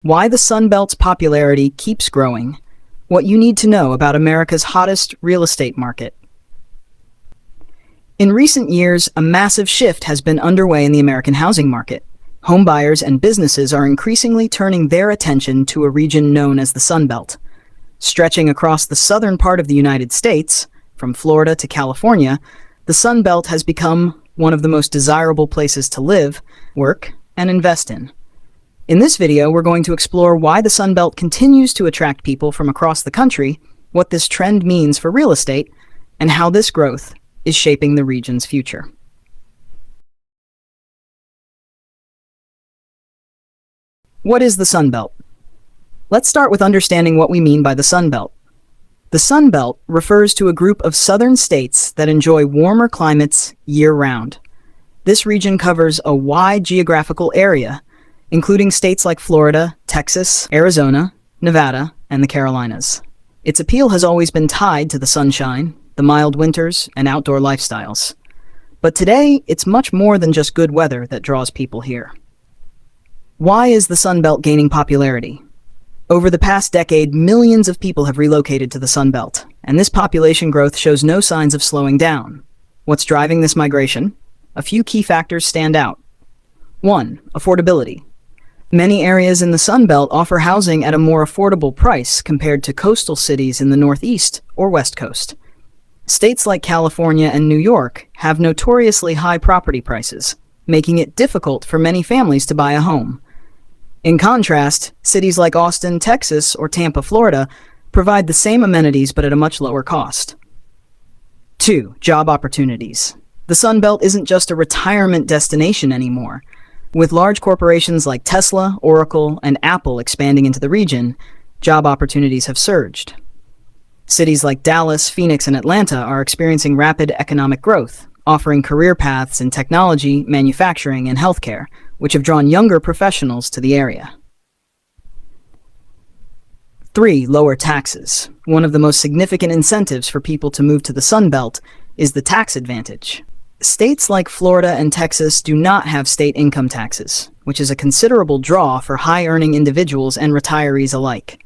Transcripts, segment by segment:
Why the Sun Belt's popularity keeps growing. What you need to know about America's hottest real estate market. In recent years, a massive shift has been underway in the American housing market. Home buyers and businesses are increasingly turning their attention to a region known as the Sun Belt. Stretching across the southern part of the United States, from Florida to California, the Sun Belt has become one of the most desirable places to live, work, and invest in. In this video, we're going to explore why the Sun Belt continues to attract people from across the country, what this trend means for real estate, and how this growth is shaping the region's future. What is the Sun Belt? Let's start with understanding what we mean by the Sun Belt. The Sun Belt refers to a group of southern states that enjoy warmer climates year-round. This region covers a wide geographical area, including states like Florida, Texas, Arizona, Nevada, and the Carolinas. Its appeal has always been tied to the sunshine, the mild winters, and outdoor lifestyles. But today, it's much more than just good weather that draws people here. Why is the Sun Belt gaining popularity? Over the past decade, millions of people have relocated to the Sun Belt, and this population growth shows no signs of slowing down. What's driving this migration? A few key factors stand out. 1. Affordability. Many areas in the Sun Belt offer housing at a more affordable price compared to coastal cities in the Northeast or West Coast. States like California and New York have notoriously high property prices, making it difficult for many families to buy a home. In contrast, cities like Austin, Texas, or Tampa, Florida, provide the same amenities but at a much lower cost. 2. Job opportunities. The Sun Belt isn't just a retirement destination anymore. With large corporations like Tesla, Oracle, and Apple expanding into the region, job opportunities have surged. Cities like Dallas, Phoenix, and Atlanta are experiencing rapid economic growth, offering career paths in technology, manufacturing, and healthcare, which have drawn younger professionals to the area. 3. Lower taxes. One of the most significant incentives for people to move to the Sun Belt is the tax advantage. States like Florida and Texas do not have state income taxes, which is a considerable draw for high-earning individuals and retirees alike.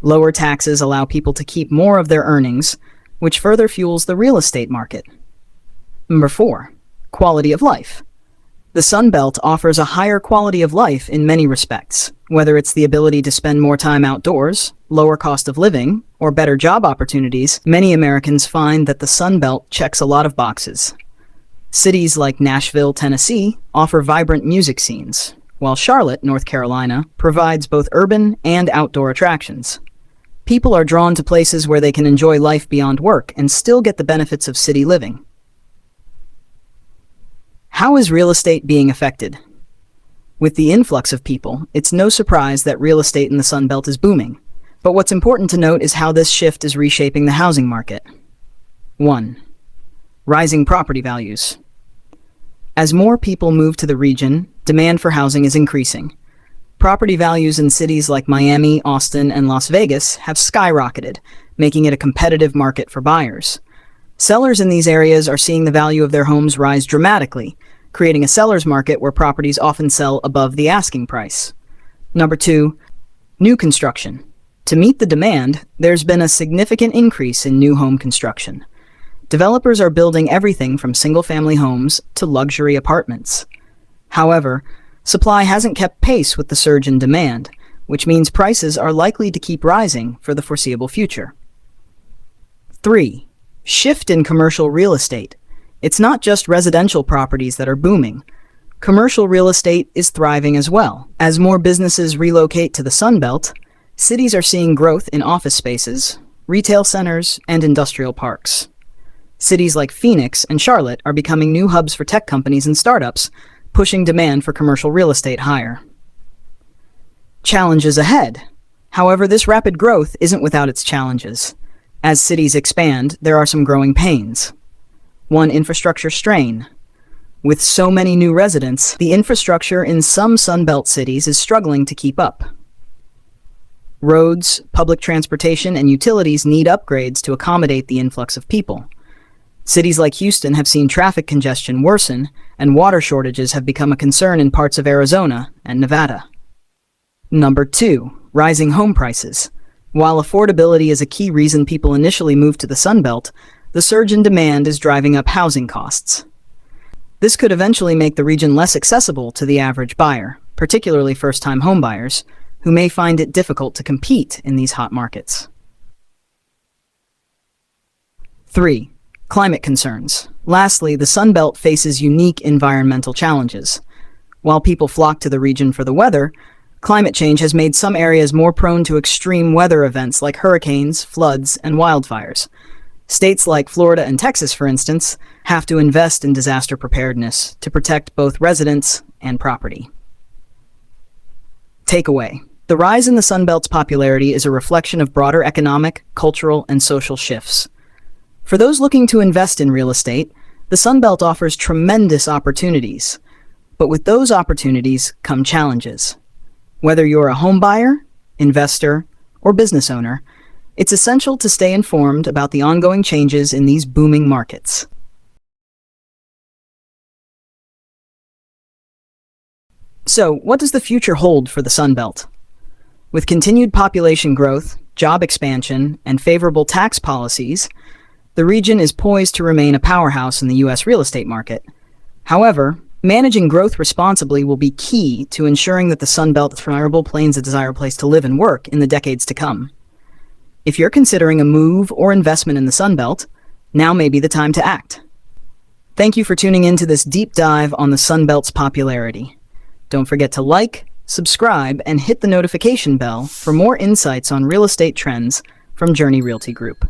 Lower taxes allow people to keep more of their earnings, which further fuels the real estate market. Number 4. Quality of life. The Sun Belt offers a higher quality of life in many respects, whether it's the ability to spend more time outdoors, lower cost of living, or better job opportunities. Many Americans find that the Sun Belt checks a lot of boxes. Cities like Nashville, Tennessee, offer vibrant music scenes, while Charlotte, North Carolina, provides both urban and outdoor attractions. People are drawn to places where they can enjoy life beyond work and still get the benefits of city living. How is real estate being affected? With the influx of people, it's no surprise that real estate in the Sun Belt is booming. But what's important to note is how this shift is reshaping the housing market. 1. Rising property values. As more people move to the region, demand for housing is increasing. Property values in cities like Miami, Austin, and Las Vegas have skyrocketed, making it a competitive market for buyers. Sellers in these areas are seeing the value of their homes rise dramatically, creating a seller's market where properties often sell above the asking price. Number 2. New construction. To meet the demand, there's been a significant increase in new home construction. Developers are building everything from single-family homes to luxury apartments. However, supply hasn't kept pace with the surge in demand, which means prices are likely to keep rising for the foreseeable future. 3. Shift in commercial real estate. It's not just residential properties that are booming. Commercial real estate is thriving as well. As more businesses relocate to the Sun Belt, cities are seeing growth in office spaces, retail centers, and industrial parks. Cities like Phoenix and Charlotte are becoming new hubs for tech companies and startups, pushing demand for commercial real estate higher. Challenges ahead. However, this rapid growth isn't without its challenges. As cities expand, there are some growing pains. 1. Infrastructure strain. With so many new residents, the infrastructure in some Sun Belt cities is struggling to keep up. Roads, public transportation, and utilities need upgrades to accommodate the influx of people. Cities like Houston have seen traffic congestion worsen, and water shortages have become a concern in parts of Arizona and Nevada. Number 2, rising home prices. While affordability is a key reason people initially moved to the Sunbelt, the surge in demand is driving up housing costs. This could eventually make the region less accessible to the average buyer, particularly first-time homebuyers, who may find it difficult to compete in these hot markets. 3. Climate concerns. Lastly, the Sunbelt faces unique environmental challenges. While people flock to the region for the weather, climate change has made some areas more prone to extreme weather events like hurricanes, floods, and wildfires. States like Florida and Texas, for instance, have to invest in disaster preparedness to protect both residents and property. Takeaway. The rise in the Sunbelt's popularity is a reflection of broader economic, cultural, and social shifts. For those looking to invest in real estate, the Sunbelt offers tremendous opportunities. But with those opportunities come challenges. Whether you're a home buyer, investor, or business owner, it's essential to stay informed about the ongoing changes in these booming markets. So, what does the future hold for the Sunbelt? With continued population growth, job expansion, and favorable tax policies, the region is poised to remain a powerhouse in the U.S. real estate market. However, managing growth responsibly will be key to ensuring that the Sunbelt remains a desirable place to live and work in the decades to come. If you're considering a move or investment in the Sunbelt, now may be the time to act. Thank you for tuning in to this deep dive on the Sunbelt's popularity. Don't forget to like, subscribe, and hit the notification bell for more insights on real estate trends from Journey Realty Group.